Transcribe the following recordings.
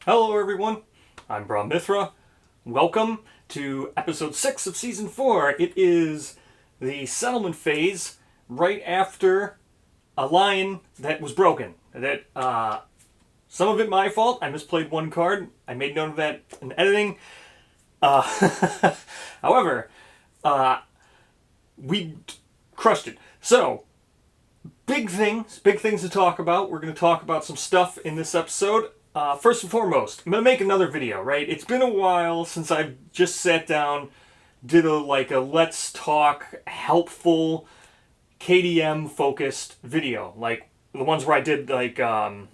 Hello everyone, I'm Mithra. Welcome to episode 6 of season 4. It is the settlement phase right after a line that was broken. Some of it my fault. I misplayed one card. I made note of that in editing. However, we crushed it. So, big things to talk about. We're going to talk about some stuff in this episode. First and foremost, I'm going to make another video, right? It's been a while since I've just sat down, did a let's talk, helpful, KDM-focused video. Like the ones where I did how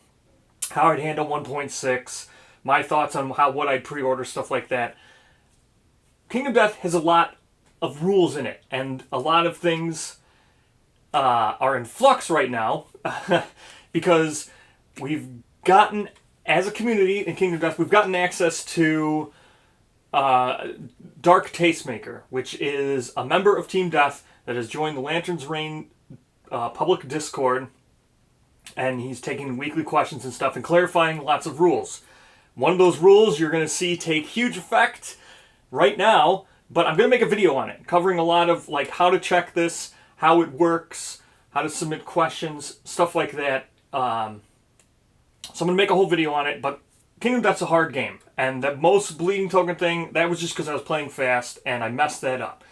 I'd handle 1.6, my thoughts on what I'd pre-order, stuff like that. Kingdom Death has a lot of rules in it, and a lot of things are in flux right now because we've gotten, as a community in Kingdom Death, we've gotten access to Dark Tastemaker, which is a member of Team Death that has joined the Lantern's Reign public Discord, and he's taking weekly questions and stuff and clarifying lots of rules. One of those rules you're going to see take huge effect right now, but I'm going to make a video on it, covering a lot of how to check this, how it works, how to submit questions, stuff like that. So I'm going to make a whole video on it, but Kingdom Death's a hard game. And that most bleeding token thing, that was just because I was playing fast and I messed that up.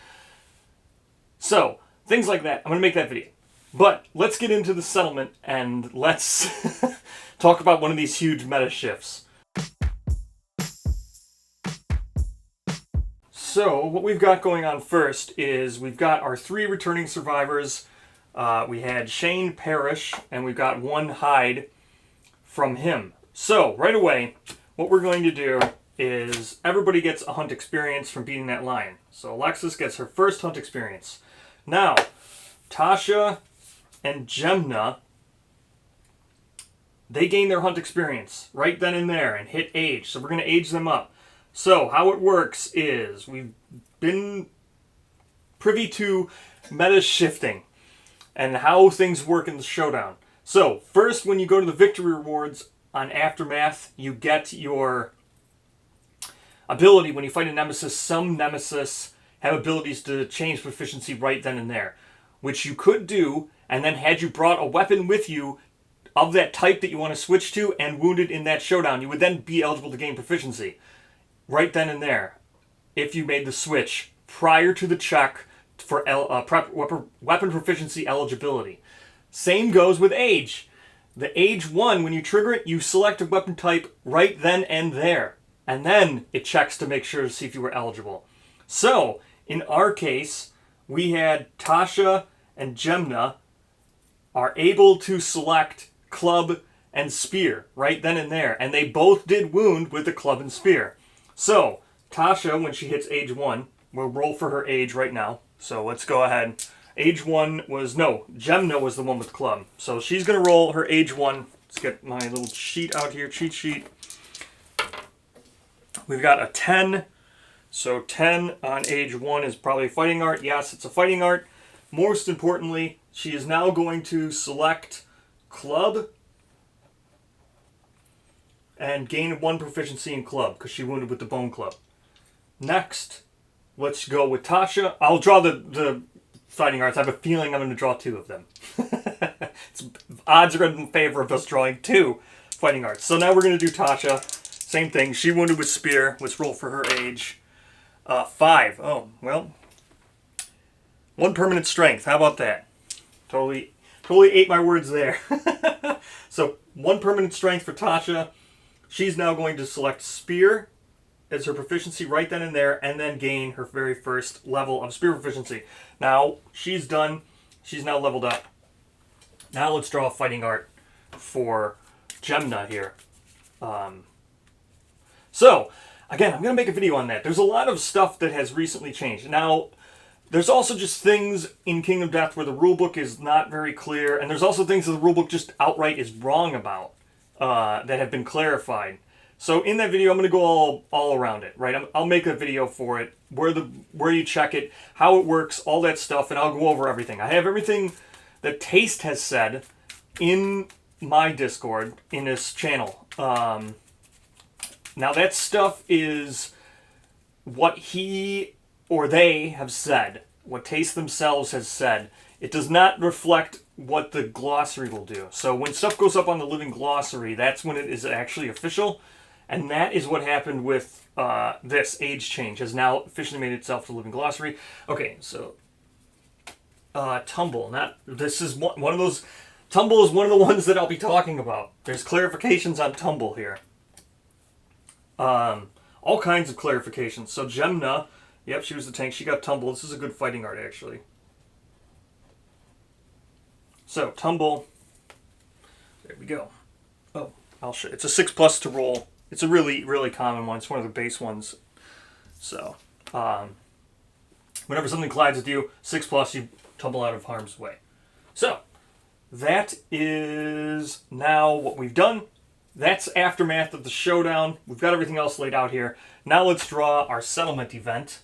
So, things like that, I'm going to make that video. But let's get into the settlement and let's talk about one of these huge meta shifts. So, what we've got going on first is we've got our 3 returning survivors. We had Shane Parrish, and we've got one hide from him. So, right away, what we're going to do is everybody gets a hunt experience from beating that lion. So Alexis gets her first hunt experience. Now, Tasha and Gemna, they gain their hunt experience right then and there and hit age. So we're going to age them up. So how it works is we've been privy to meta shifting and how things work in the showdown. So, first, when you go to the victory rewards on Aftermath, you get your ability. When you fight a nemesis, some nemesis have abilities to change proficiency right then and there, which you could do, and then had you brought a weapon with you of that type that you want to switch to and wounded in that showdown, you would then be eligible to gain proficiency right then and there if you made the switch prior to the check for weapon proficiency eligibility. Same goes with age. The age 1, when you trigger it, you select a weapon type right then and there. And then it checks to make sure to see if you were eligible. So, in our case, we had Tasha and Gemna are able to select club and spear right then and there. And they both did wound with the club and spear. So, Tasha, when she hits age 1, we'll roll for her age right now. So let's go ahead. Age 1 was, Gemna was the one with club. So she's going to roll her age 1. Let's get my little sheet out here, cheat sheet. We've got a 10. So 10 on age 1 is probably fighting art. Yes, it's a fighting art. Most importantly, she is now going to select club and gain 1 proficiency in club because she wounded with the bone club. Next, let's go with Tasha. I'll draw the fighting arts. I have a feeling I'm going to draw 2 of them. Odds are in favor of us drawing 2 fighting arts. So now we're going to do Tasha. Same thing. She wounded with spear. Let's roll for her age. 5. Oh, well. 1 permanent strength. How about that? Totally ate my words there. So 1 permanent strength for Tasha. She's now going to select spear as her proficiency right then and there, and then gain her very first level of spear proficiency. Now, she's done. She's now leveled up. Now let's draw a fighting art for Gemna here. So, again, I'm going to make a video on that. There's a lot of stuff that has recently changed. Now, there's also just things in Kingdom Death where the rulebook is not very clear, and there's also things that the rulebook just outright is wrong about that have been clarified. So in that video, I'm going to go all around it, right? I'll make a video for it, where you check it, how it works, all that stuff, and I'll go over everything. I have everything that Taste has said in my Discord, in this channel. Now that stuff is what he or they have said, what Taste themselves has said. It does not reflect what the glossary will do. So when stuff goes up on the living glossary, that's when it is actually official. And that is what happened with this age change. Has now officially made itself to living glossary. Okay, so Tumble. This is one of those. Tumble is one of the ones that I'll be talking about. There's clarifications on Tumble here. All kinds of clarifications. So Gemna, yep, she was the tank. She got Tumble. This is a good fighting art, actually. So Tumble. There we go. Oh, I'll show. It's a 6+ to roll. It's a really, really common one. It's one of the base ones. So, whenever something collides with you, 6+, you tumble out of harm's way. So, that is now what we've done. That's aftermath of the showdown. We've got everything else laid out here. Now let's draw our settlement event.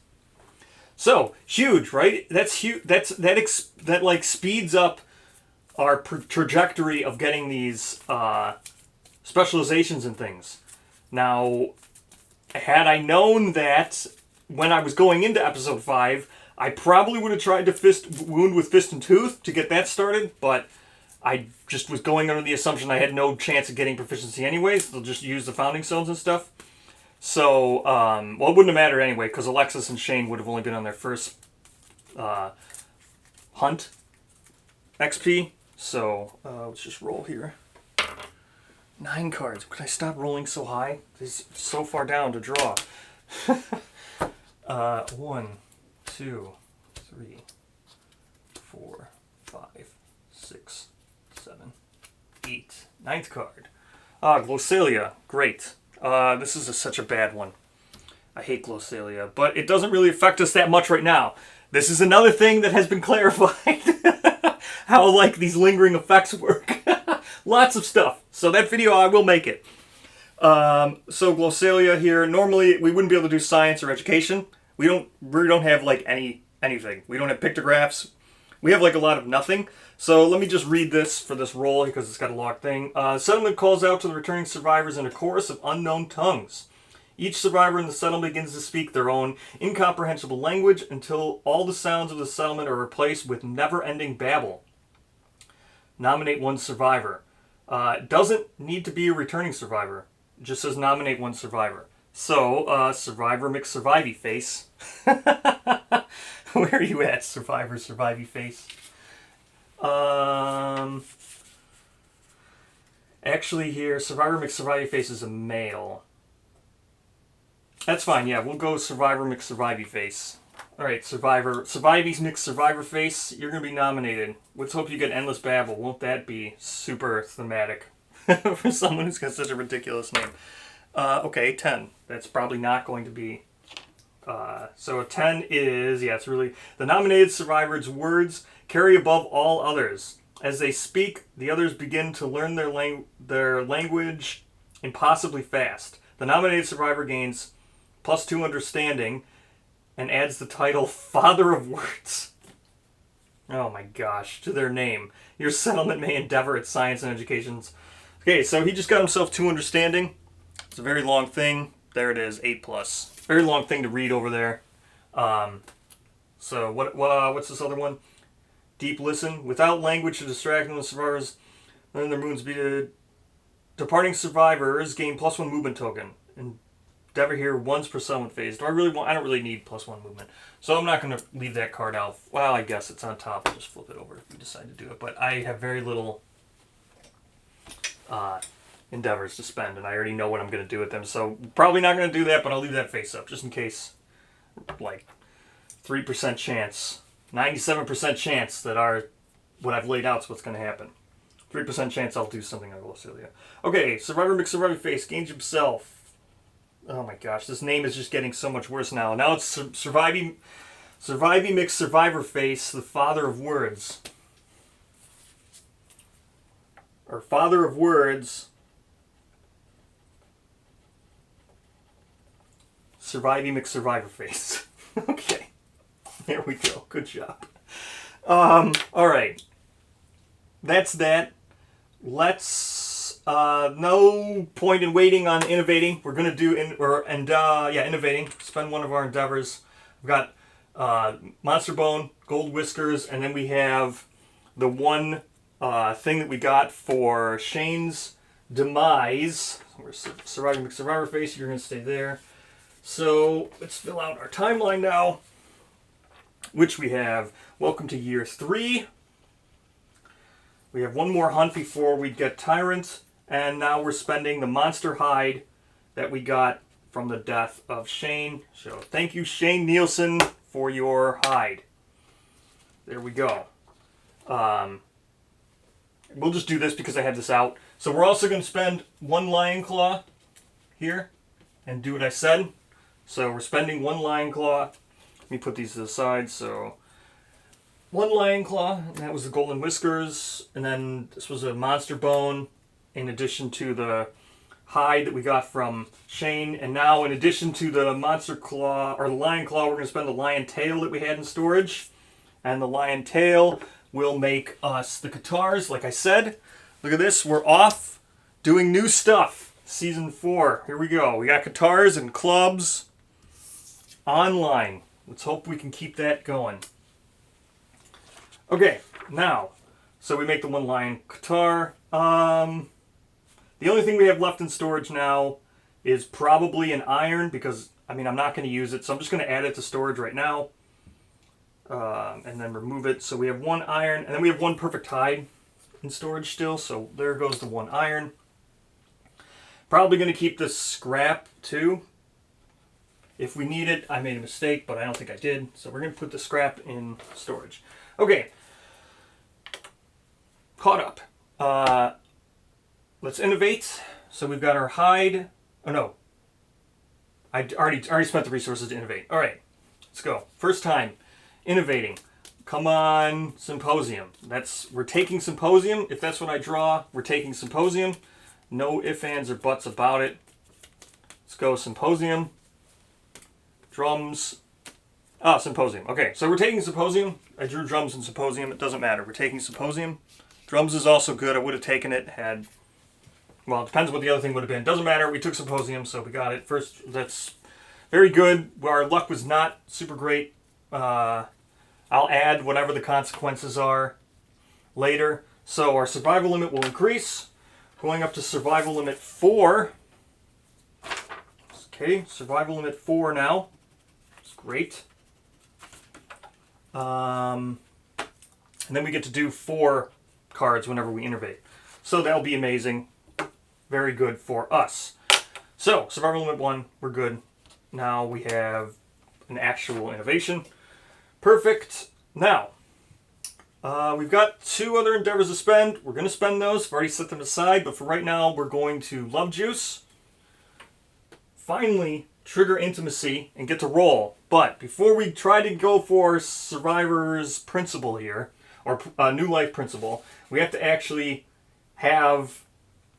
So, huge, right? That's huge. That like speeds up our trajectory of getting these specializations and things. Now, had I known that when I was going into episode 5, I probably would have tried to wound with fist and tooth to get that started, but I just was going under the assumption I had no chance of getting proficiency anyways. They'll just use the founding stones and stuff. So, well, it wouldn't have mattered anyway, because Alexis and Shane would have only been on their first hunt XP. So, let's just roll here. 9 cards. Could I stop rolling so high? This is so far down to draw. 1, 2, 3, 4, 5, 6, 7, 8. 9th card. Glossalia. Great. This is such a bad one. I hate Glossalia, but it doesn't really affect us that much right now. This is another thing that has been clarified. How, like, these lingering effects work. Lots of stuff. So that video, I will make it. So Glossalia here. Normally, we wouldn't be able to do science or education. We don't have, like, anything. We don't have pictographs. We have, like, a lot of nothing. So let me just read this for this roll because it's got a locked thing. Settlement calls out to the returning survivors in a chorus of unknown tongues. Each survivor in the settlement begins to speak their own incomprehensible language until all the sounds of the settlement are replaced with never-ending babble. Nominate one survivor. Doesn't need to be a returning survivor. It just says nominate one survivor. So, Survivor McSurvivey Face. Where are you at, Survivor Survivey Face? Actually here, Survivor McSurvivey Face is a male. That's fine, yeah, we'll go Survivor McSurvivey Face. Alright, Survivey's McSurvivor Face, you're going to be nominated. Let's hope you get Endless Babble. Won't that be super thematic for someone who's got such a ridiculous name? Okay, 10. That's probably not going to be... so a 10 is... Yeah, it's really... The nominated survivor's words carry above all others. As they speak, the others begin to learn their language impossibly fast. The nominated survivor gains +2 understanding and adds the title Father of Words. Oh my gosh, to their name. Your settlement may endeavor at science and educations. Okay, so he just got himself 2 understanding. It's a very long thing. There it is, 8+. Very long thing to read over there. So what's this other one? Deep listen. Without language to distract them, the survivors learn their moons be departing survivors gain +1 movement token. Endeavor here once per settlement phase. I don't really need +1 movement. So I'm not going to leave that card out. Well, I guess it's on top. I'll just flip it over if we decide to do it. But I have very little endeavors to spend, and I already know what I'm going to do with them. So probably not going to do that, but I'll leave that face up just in case. Like 3% chance, 97% chance that what I've laid out is what's going to happen. 3% chance I'll do something on Glossalia. Okay, Survivor McSurvivor Face gains himself. Oh my gosh, this name is just getting so much worse now. Now it's Surviving McSurvivor Face, the Father of Words. Or Father of Words. Surviving McSurvivor Face. Okay. There we go. Good job. Alright. That's that. Let's No point in waiting on innovating. We're gonna do innovating. Spend one of our endeavors. We've got Monster Bone, Gold Whiskers, and then we have the one thing that we got for Shane's demise. We're surviving survivor face. You're gonna stay there. So let's fill out our timeline now, which we have. Welcome to year 3. We have one more hunt before we get Tyrant, and now we're spending the monster hide that we got from the death of Shane. So thank you, Shane Nielsen, for your hide. There we go. We'll just do this because I had this out. So we're also going to spend 1 Lion Claw here and do what I said. So we're spending 1 Lion Claw. Let me put these to the side. So 1 Lion Claw, and that was the Golden Whiskers, and then this was a Monster Bone in addition to the hide that we got from Shane, and now in addition to the Monster Claw, or the Lion Claw, we're going to spend the Lion Tail that we had in storage, and the Lion Tail will make us the Katars, like I said. Look at this, we're off doing new stuff. Season 4, here we go. We got Katars and clubs online. Let's hope we can keep that going. Okay, now, so we make the 1 Lion Katar. The only thing we have left in storage now is probably an iron, because, I'm not going to use it, so I'm just going to add it to storage right now. And then remove it. So we have 1 iron, and then we have 1 perfect hide in storage still, so there goes the 1 iron. Probably going to keep this scrap, too. If we need it, I made a mistake, but I don't think I did, so we're going to put the scrap in storage. Okay. Caught up. Let's innovate. So we've got our hide. Oh no. I already spent the resources to innovate. All right. Let's go. First time innovating. Come on, Symposium. We're taking Symposium. If that's what I draw, we're taking Symposium. No ifs, ands, or buts about it. Let's go Symposium. Drums. Symposium. Okay, so we're taking Symposium. I drew drums and Symposium. It doesn't matter. We're taking Symposium. Drums is also good. I would have taken it well, it depends what the other thing would have been. Doesn't matter. We took Symposium, so we got it. First, that's very good. Our luck was not super great. I'll add whatever the consequences are later. So our survival limit will increase. Going up to survival limit 4. Okay, survival limit 4 now. It's great. And then we get to do 4 cards whenever we innovate. So that'll be amazing. Very good for us. So, survival limit 1, we're good. Now we have an actual innovation. Perfect. Now, we've got 2 other endeavors to spend. We're going to spend those. I've already set them aside, but for right now, we're going to Love Juice. Finally, trigger Intimacy and get to roll. But before we try to go for Survivor's Principle here, or New Life Principle, we have to actually have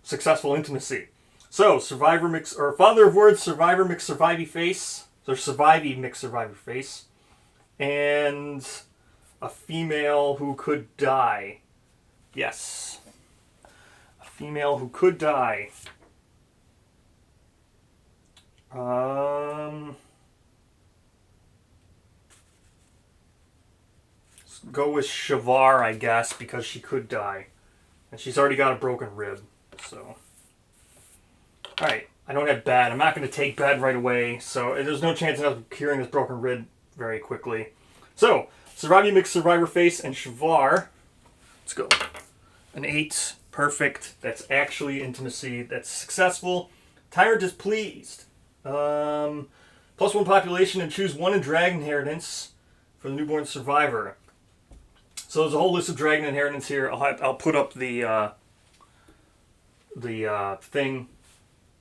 successful intimacy. So, Survivor mix, or Father of Words, Survivor mix Survivey Face. So, Survivey mix Survivor Face. And a female who could die. Yes. A female who could die. Let's go with Shavar, I guess, because she could die. And she's already got a broken rib, so. Alright, I don't have bed. I'm not going to take bed right away, so there's no chance of curing this broken rib very quickly. So, Survivor Mix Survivor Face and Shavar. Let's go. An 8. Perfect. That's actually intimacy. That's successful. Tyrant is pleased. +1 population and choose 1 in Dragon Inheritance for the newborn survivor. So there's a whole list of Dragon Inheritance here. I'll put up the thing,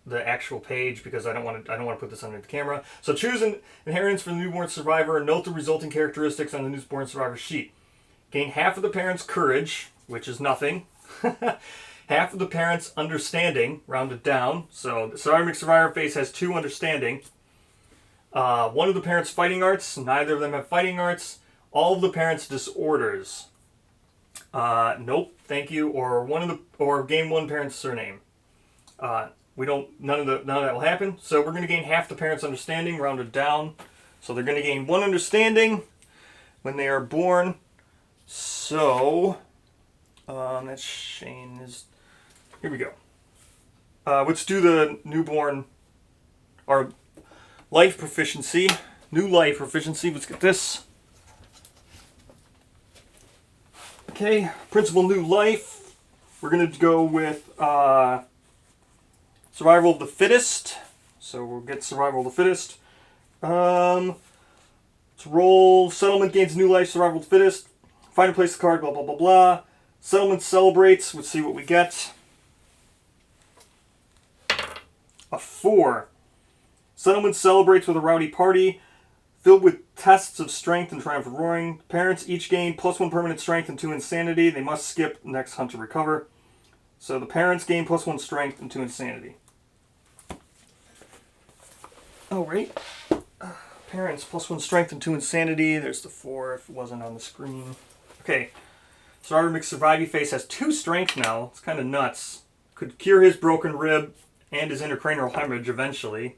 the actual page, because I don't want to put this under the camera. So choose an inheritance for the newborn survivor and note the resulting characteristics on the newborn survivor sheet. Gain half of the parent's courage, which is nothing. Half of the parent's understanding, rounded down. So the Survivor Mixed Survivor Face has 2 understanding. 1 of the parents' fighting arts. Neither of them have fighting arts. All of the parents' disorders. Nope, thank you. Or gain 1 parent's surname. None of that will happen. So we're going to gain half the parent's understanding, rounded down. So they're going to gain 1 understanding when they are born. So that's Shane is. Here we go. Let's do the newborn, or life proficiency. New life proficiency. Let's get this. Okay, principal new life. We're going to go with survival of the fittest. So we'll get survival of the fittest. Let's roll. Settlement gains new life, survival of the fittest. Find and place the card, blah, blah, blah, blah. Settlement celebrates. Let's see what we get. A 4. Settlement celebrates with a rowdy party filled with tests of strength and triumph of roaring. Parents each gain +1 permanent strength and 2 insanity. They must skip next hunt to recover. So the parents gain +1 strength and 2 insanity. Oh, right. Parents +1 strength and 2 insanity. There's the 4 if it wasn't on the screen. Okay. Survivor McSurvivey Face has 2 strength now. It's kind of nuts. Could cure his broken rib and his intracranial hemorrhage eventually.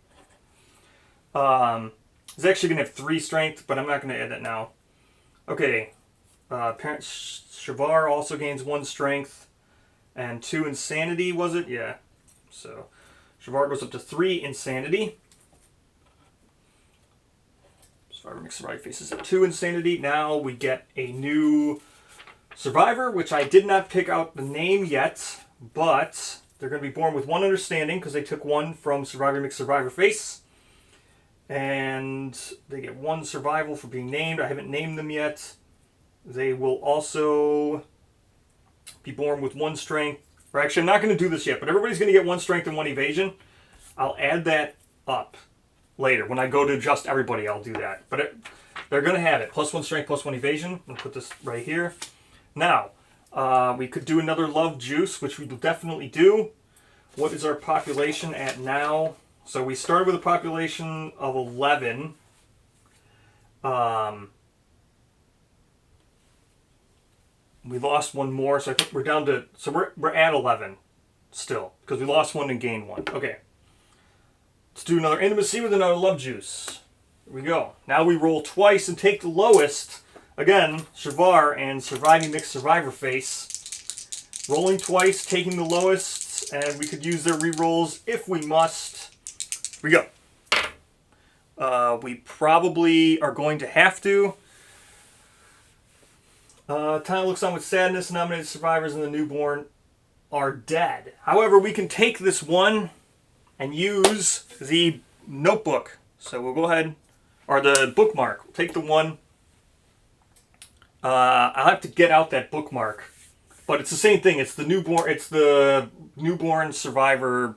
He's actually going to have 3 strength, but I'm not going to add that now. Okay. Parent Shavar also gains 1 strength and 2 insanity, was it? Yeah. So Shavar goes up to 3 insanity. Survivor McSurvivey faces at 2 insanity. Now we get a new survivor, which I did not pick out the name yet, but they're going to be born with 1 understanding because they took 1 from Survivor McSurvivor Face. And they get 1 survival for being named. I haven't named them yet. They will also be born with 1 strength. Or actually, I'm not going to do this yet, but everybody's going to get 1 strength and 1 evasion. I'll add that up later. When I go to adjust everybody, I'll do that. But they're going to have it. +1 strength, +1 evasion. I'll put this right here. Now, we could do another love juice, which we will definitely do. What is our population at now? So we started with a population of 11. We lost 1 more, so I think we're down to... So we're at 11 still, because we lost 1 and gained 1. Okay. Let's do another intimacy with another love juice. Here we go. Now we roll twice and take the lowest. Again, Shavar and Surviving McSurvivor Face. Rolling twice, taking the lowest, and we could use their rerolls if we must. Here we go. We probably are going to have to. Time looks on with sadness. Nominated survivors and the newborn are dead. However, we can take this 1 and use the notebook. So we'll go ahead, or the bookmark. We'll take the 1. I'll have to get out that bookmark, but it's the same thing. It's the newborn. It's the newborn survivor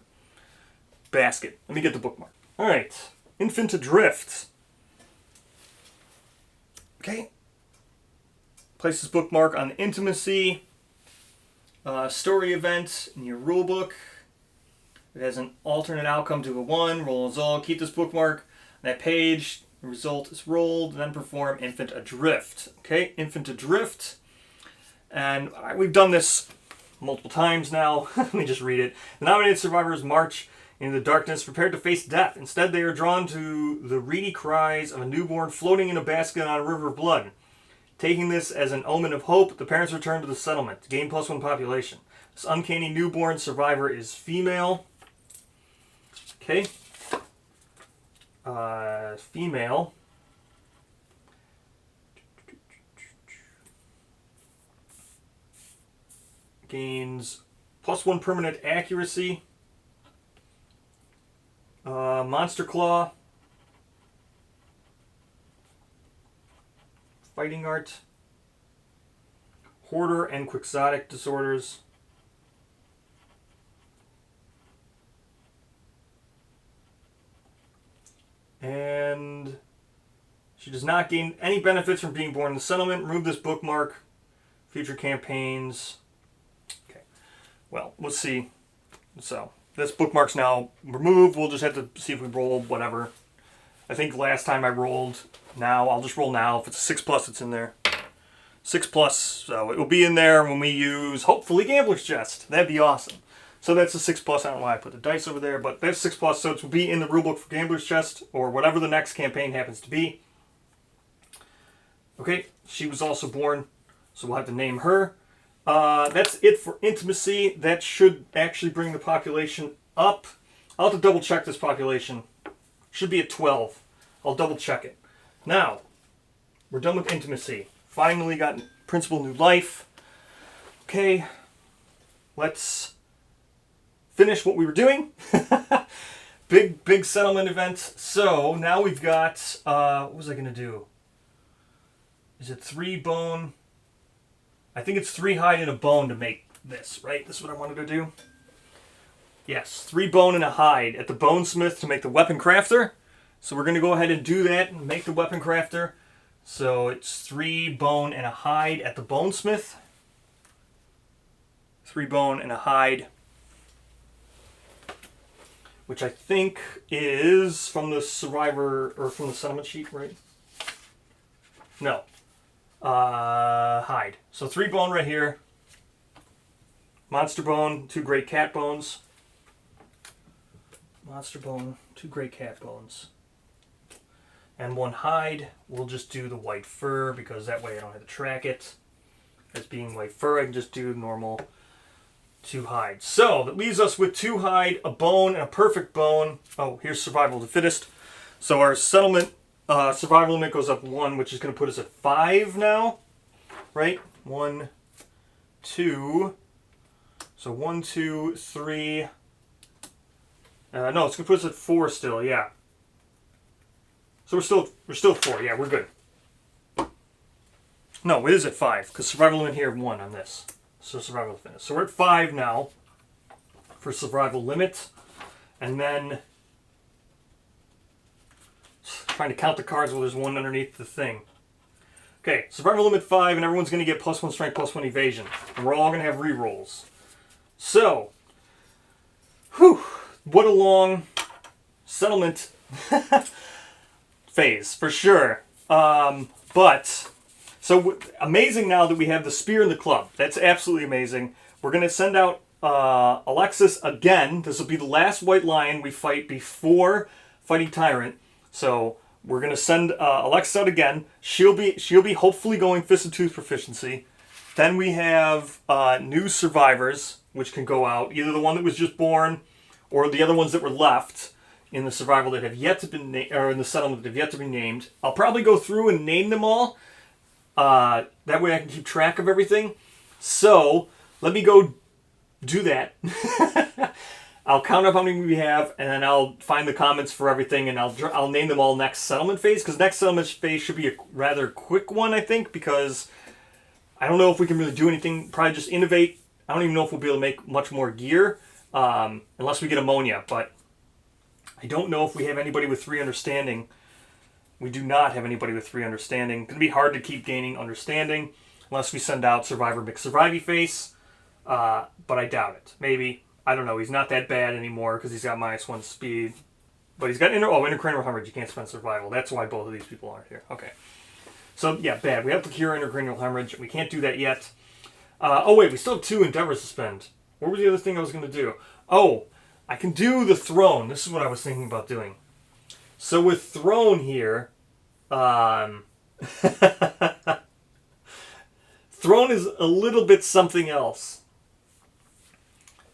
basket. Let me get the bookmark. All right, Infant Adrift. Okay. Place this bookmark on intimacy. Story event in your rule book. It has an alternate outcome to a 1. Roll as all. Keep this bookmark on that page. The result is rolled. Then perform Infant Adrift. Okay, Infant Adrift. And we've done this multiple times now. Let me just read it. The nominated survivors march into the darkness, prepared to face death. Instead, they are drawn to the reedy cries of a newborn floating in a basket on a river of blood. Taking this as an omen of hope, the parents return to the settlement to gain +1 population. This uncanny newborn survivor is female. Okay. Female. Gains +1 permanent accuracy. Monster Claw. Fighting Art. Hoarder and Quixotic disorders. And she does not gain any benefits from being born in the settlement. Remove this bookmark. Future campaigns. Okay. Well, let's see. So, this bookmark's now removed. We'll just have to see if we roll whatever. I think last time I rolled now. I'll just roll now. If it's a 6+, it's in there. 6+, so it will be in there when we use, hopefully, Gambler's Chest. That'd be awesome. So that's a 6+. I don't know why I put the dice over there, but that's 6+. So it will be in the rulebook for Gambler's Chest, or whatever the next campaign happens to be. Okay, she was also born, so we'll have to name her. That's it for intimacy. That should actually bring the population up. I'll have to double check this population. Should be at 12. I'll double check it. Now, we're done with intimacy. Finally got Principal New Life. Okay, let's finish what we were doing. Big settlement event. So now we've got, what was I going to do? Is it 3 bone? I think it's 3 hide and a bone to make this, right? This is what I wanted to do. Yes, 3 bone and a hide at the bonesmith to make the weapon crafter. So we're going to go ahead and do that and make the weapon crafter. So it's 3 bone and a hide at the bonesmith. 3 bone and a hide, which I think is from the survivor, or from the settlement sheet, right? No. Hide. So 3 bone right here. Monster bone, 2 great cat bones. Monster bone, 2 great cat bones. And 1 hide. We'll just do the white fur, because that way I don't have to track it as being white fur. I can just do normal 2 hide. So that leaves us with 2 hide, a bone, and a perfect bone. Oh, here's survival of the fittest. So our settlement survival limit goes up 1, which is going to put us at 5 now, right? 1, 2. So 1, 2, 3. No, it's going to put us at 4 still. Yeah. So we're still 4. Yeah, we're good. No, it is at 5 because survival limit here 1 on this. So survival fitness. So we're at 5 now for survival limit, and then trying to count the cards while there's 1 underneath the thing. Okay, survival limit 5, and everyone's going to get +1 strength, +1 evasion, and we're all going to have rerolls. So, whew, what a long settlement phase for sure. But so amazing now that we have the spear and the club. That's absolutely amazing. We're going to send out Alexis again. This will be the last White Lion we fight before fighting Tyrant. So we're going to send Alexis out again. She'll be hopefully going Fist and Tooth proficiency. Then we have new survivors, which can go out. Either the one that was just born, or the other ones that were left in the survival that have yet to be or in the settlement that have yet to be named. I'll probably go through and name them all. That way I can keep track of everything. So let me go do that. I'll count up how many we have, and then I'll find the comments for everything, and I'll name them all next settlement phase, because next settlement phase should be a rather quick one, I think, because I don't know if we can really do anything. Probably just innovate. I don't even know if we'll be able to make much more gear, unless we get ammonia, but I don't know if we have anybody with 3 understanding. We do not have anybody with 3 understanding. It's going to be hard to keep gaining understanding unless we send out Survivor McSurvivey face, but I doubt it. Maybe. I don't know. He's not that bad anymore because he's got -1 speed. But he's got intracranial hemorrhage. You can't spend survival. That's why both of these people aren't here. Okay. So, yeah, bad. We have to cure intracranial hemorrhage. We can't do that yet. Oh, wait. We still have 2 endeavors to spend. What was the other thing I was going to do? Oh, I can do the throne. This is what I was thinking about doing. So with throne here, throne is a little bit something else.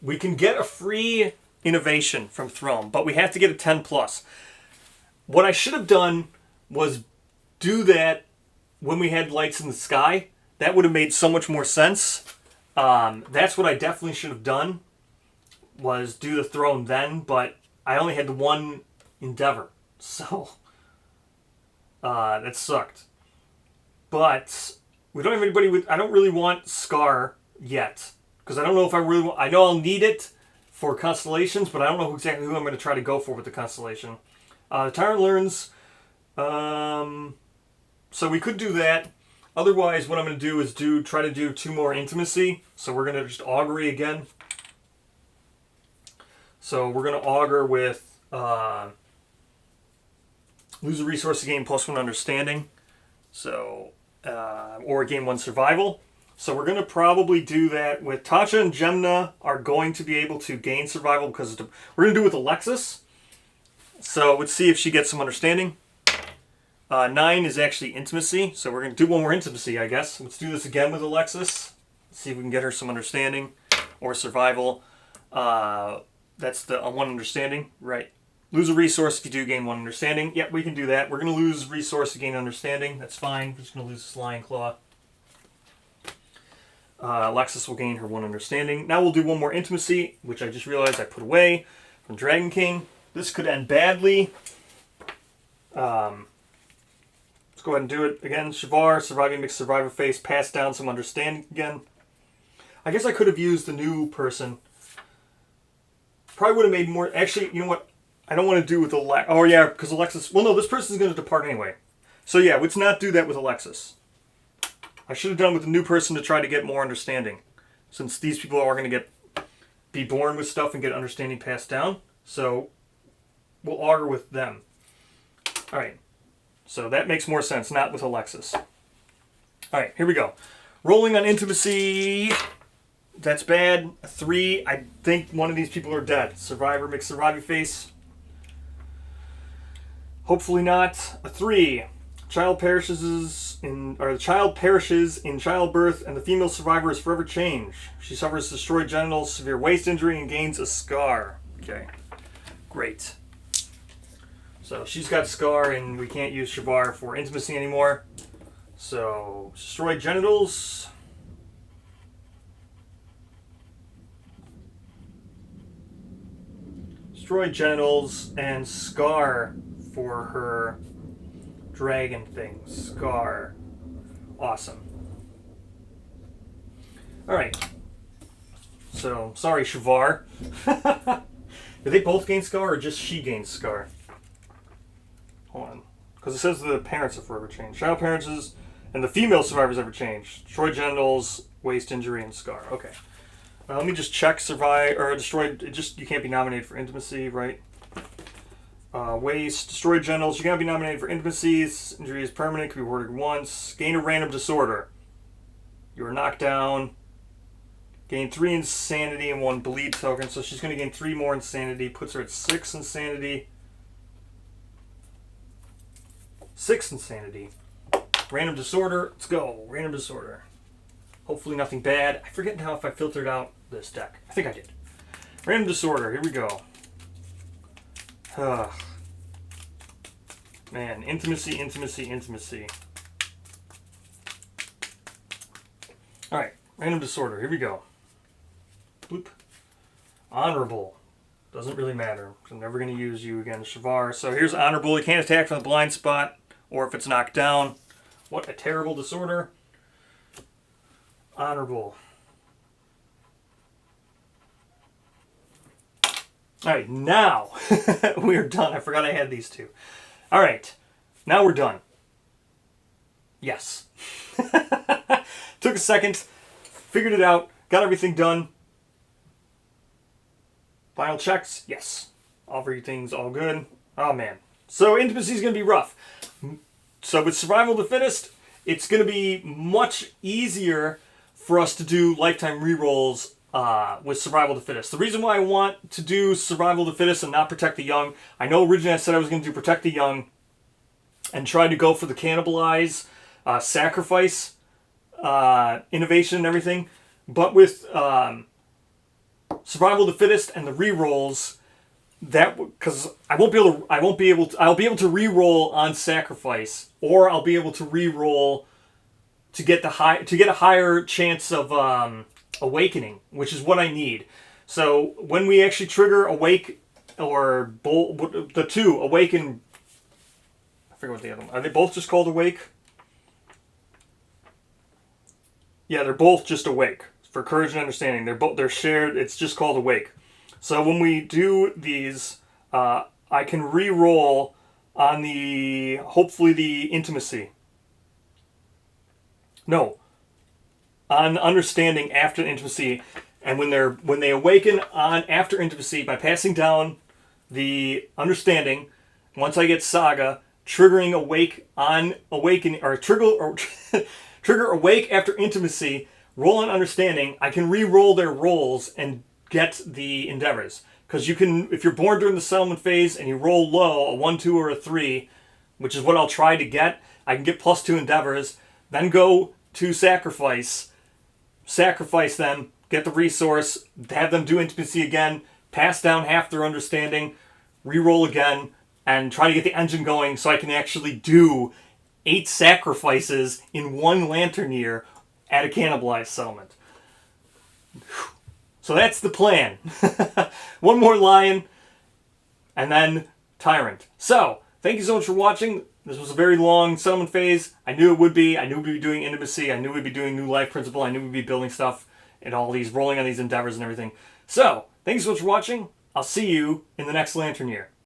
We can get a free innovation from throne, but we have to get a 10+. What I should have done was do that when we had lights in the sky. That would have made so much more sense. That's what I definitely should have done, was do the throne then, but I only had the 1 endeavor. So, that sucked. But we don't have anybody with... I don't really want Scar yet. Because I don't know if I really want... I know I'll need it for constellations, but I don't know exactly who I'm going to try to go for with the constellation. The Tyrant learns... so we could do that. Otherwise, what I'm going to do is try to do 2 more intimacy. So we're going to just augury again. So we're going to augur with... lose a resource to gain +1 understanding. So, or gain 1 survival. So we're going to probably do that with Tasha and Gemna are going to be able to gain survival because we're going to do it with Alexis. So let's see if she gets some understanding. 9 is actually intimacy, so we're going to do one more intimacy, I guess. Let's do this again with Alexis. See if we can get her some understanding or survival. That's the 1 understanding, right? Lose a resource if you do gain 1 understanding. Yep, we can do that. We're going to lose resource to gain understanding. That's fine. We're just going to lose this lion claw. Alexis will gain her 1 understanding. Now we'll do one more intimacy, which I just realized I put away from Dragon King. This could end badly. Let's go ahead and do it again. Shavar, surviving mixed survivor face, pass down some understanding again. I guess I could have used the new person. Probably would have made more. Actually, you know what? I don't want to do with Alexis. Oh, yeah, because Alexis. Well, no, this person's going to depart anyway. So, yeah, let's not do that with Alexis. I should have done with the new person to try to get more understanding. Since these people are going to be born with stuff and get understanding passed down. So, we'll augur with them. All right. So that makes more sense, not with Alexis. All right, here we go. Rolling on intimacy. That's bad. A 3. I think one of these people are dead. Survivor, mixed survivor face. Hopefully not. A 3. The child perishes in childbirth, and the female survivor is forever changed. She suffers destroyed genitals, severe waist injury, and gains a scar. Okay, great. So she's got a scar, and we can't use Shavar for intimacy anymore. So, destroyed genitals. Destroyed genitals and scar for her dragon thing. Scar. Awesome. Alright. So, sorry, Shavar. Did they both gain scar, or just she gains scar? Hold on. Because it says the parents are forever changed. Child parents and the female survivors ever changed. Destroyed genitals, waist injury, and scar. Okay. Let me just check survive or destroyed. You can't be nominated for intimacy, right? Waist, destroyed genitals. You can't be nominated for intimacies. Injury is permanent. Can be awarded once. Gain a random disorder. You are knocked down. Gain 3 insanity and 1 bleed token. So she's going to gain 3 more insanity. Puts her at 6 insanity. 6 insanity. Random disorder. Let's go. Random disorder. Hopefully nothing bad. I forget now if I filtered out this deck. I think I did. Random disorder. Here we go. Man, intimacy, intimacy, intimacy. Alright, random disorder. Here we go. Bloop. Honorable. Doesn't really matter. I'm never going to use you again, Shavar. So here's honorable. You can't attack from the blind spot or if it's knocked down. What a terrible disorder. Honorable. Alright, now we are done. I forgot I had these two. Alright, now we're done. Yes. Took a second, figured it out, got everything done. Final checks, yes. Everything's all good. Oh man. So intimacy is going to be rough. So with survival of the fittest, it's going to be much easier for us to do lifetime rerolls with survival of the fittest. The reason why I want to do survival of the fittest and not protect the young, I know originally I said I was going to do protect the young and try to go for the cannibalize, sacrifice, innovation and everything. But with survival of the fittest and the rerolls, because I'll be able to reroll on sacrifice, or I'll be able to reroll to get a higher chance of awakening, which is what I need. So when we actually trigger awake or the two awaken, I forget what the other one are. They both just called awake? Yeah, they're both just awake for courage and understanding. They're shared. It's just called awake. So when we do these, I can re-roll on hopefully the intimacy. No, on understanding after intimacy, and when they awaken on after intimacy by passing down the understanding. Once I get saga, triggering awake on awakening or trigger awake after intimacy roll on understanding, I can re-roll their rolls and get the endeavors. Because you can, if you're born during the settlement phase and you roll low, a 1, 2, or a 3, which is what I'll try to get, I can get +2 endeavors, then go to sacrifice them, get the resource, have them do intimacy again, pass down half their understanding, re-roll again, and try to get the engine going so I can actually do 8 sacrifices in 1 lantern year at a cannibalized settlement. So that's the plan. 1 more lion, and then tyrant. So, thank you so much for watching. This was a very long settlement phase. I knew it would be. I knew we'd be doing intimacy. I knew we'd be doing new life principle. I knew we'd be building stuff and all these, rolling on these endeavors and everything. So, thank you so much for watching. I'll see you in the next lantern year.